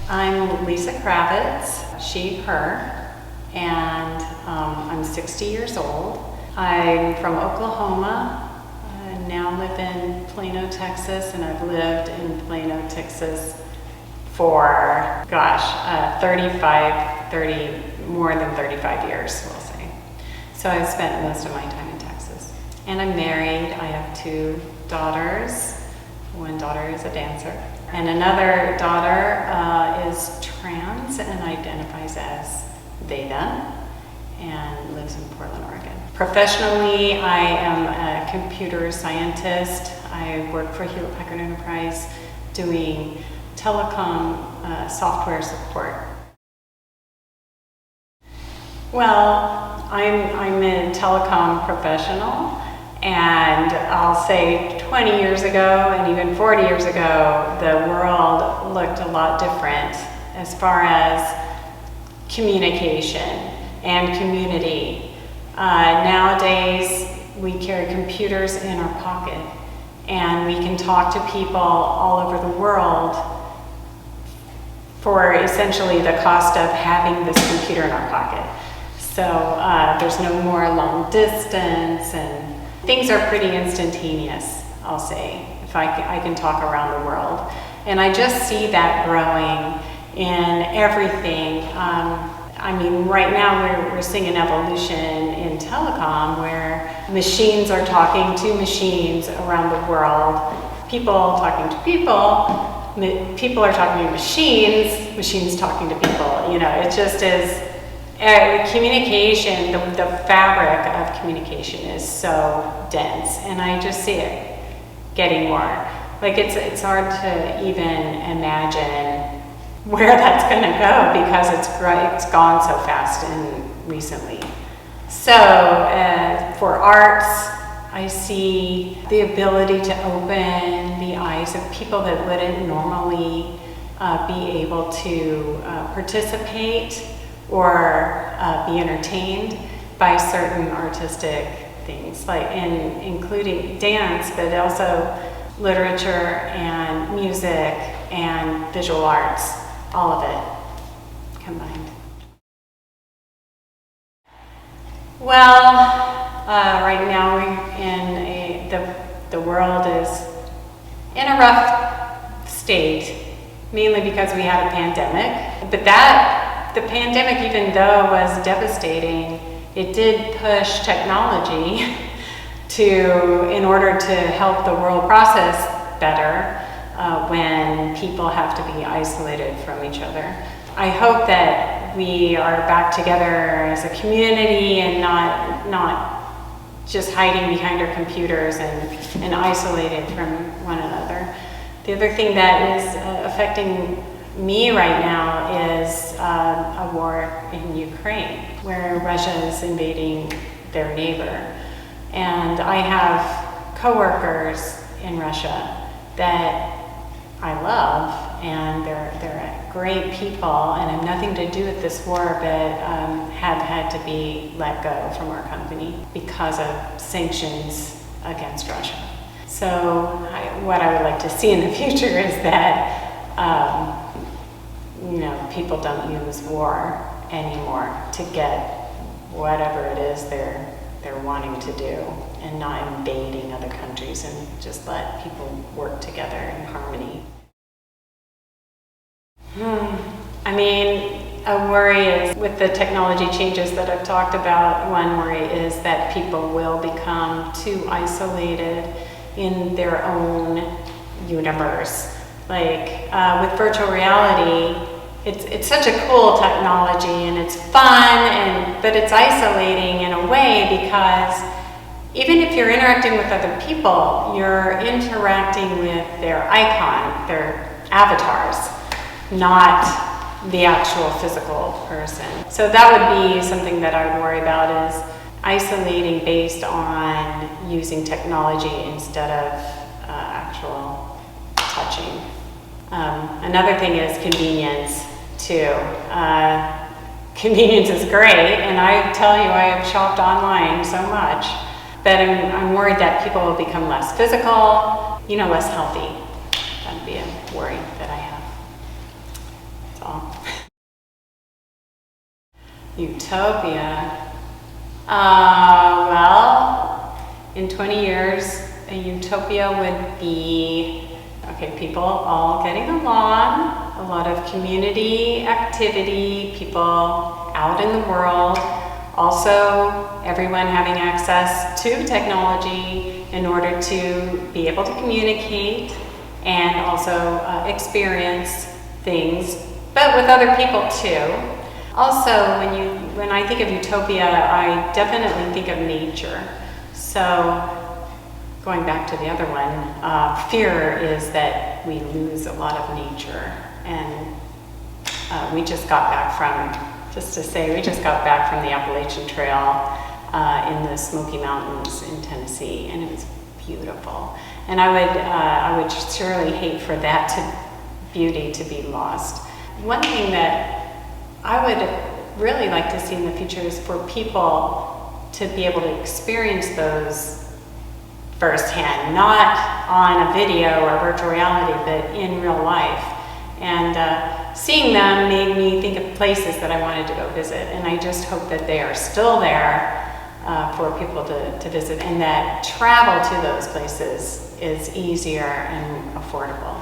I'm Lisa Kravitz, she, her, and I'm 60 years old. I'm from Oklahoma. I now live in Plano, Texas, and I've lived in Plano, Texas for, more than 35 years, we'll say. So I've spent most of my time in Texas. And I'm married. I have 2 daughters. One daughter is a dancer. And another daughter is trans and identifies as Veda and lives in Portland, Oregon. Professionally, I am a computer scientist. I work for Hewlett Packard Enterprise doing telecom software support. Well, I'm a telecom professional, and I'll say 20 years ago and even 40 years ago, the world looked a lot different as far as communication and community. Nowadays, we carry computers in our pocket, and we can talk to people all over the world for essentially the cost of having this computer in our pocket. So there's no more long distance, and things are pretty instantaneous, I'll say, if I can talk around the world. And I just see that growing in everything. I mean, right now we're seeing an evolution in telecom where machines are talking to machines around the world, people talking to people, people are talking to machines, machines talking to people. You know, it just is, communication, the fabric of communication is so dense, and I just see it getting more. Like it's hard to even imagine where that's going to go because it's gone so fast and recently. So for arts, I see the ability to open the eyes of people that wouldn't normally be able to participate or be entertained by certain artistic things, like including dance, but also literature and music and visual arts, all of it combined. Well, right now the world is in a rough state, mainly because we had a pandemic. But the pandemic, even though was devastating, it did push technology in order to help the world process better when people have to be isolated from each other. I hope that we are back together as a community and not just hiding behind our computers and isolated from one another. The other thing that is affecting me right now is a war in Ukraine, where Russia is invading their neighbor. And I have coworkers in Russia that I love, and they're great people and have nothing to do with this war, but have had to be let go from our company because of sanctions against Russia. So what I would like to see in the future is that people don't use war anymore to get whatever it is they're wanting to do, and not invading other countries, and just let people work together in harmony. I mean, a worry is, with the technology changes that I've talked about, one worry is that people will become too isolated in their own universe. Like with virtual reality, it's such a cool technology, and it's fun, but it's isolating in a way, because even if you're interacting with other people, you're interacting with their icon, their avatars, not the actual physical person. So that would be something that I would worry about, is isolating based on using technology instead of actual touching. Another thing is convenience too. Convenience is great, and I tell you, I have shopped online so much, but I'm worried that people will become less physical, less healthy. That'd be a worry that I have. That's Utopia. Well, in 20 years, a utopia would be, okay, people all getting along, a lot of community activity, people out in the world, also everyone having access to technology in order to be able to communicate and also experience things, but with other people too. Also, when I think of utopia, I definitely think of nature. So, going back to the other one, fear is that we lose a lot of nature. And we just got back from, just to say, we just got back from the Appalachian Trail in the Smoky Mountains in Tennessee, and it was beautiful. And I would surely hate for that beauty to be lost. One thing that I would really like to see in the future is for people to be able to experience those firsthand, not on a video or virtual reality, but in real life. And seeing them made me think of places that I wanted to go visit. And I just hope that they are still there for people to visit, and that travel to those places is easier and affordable.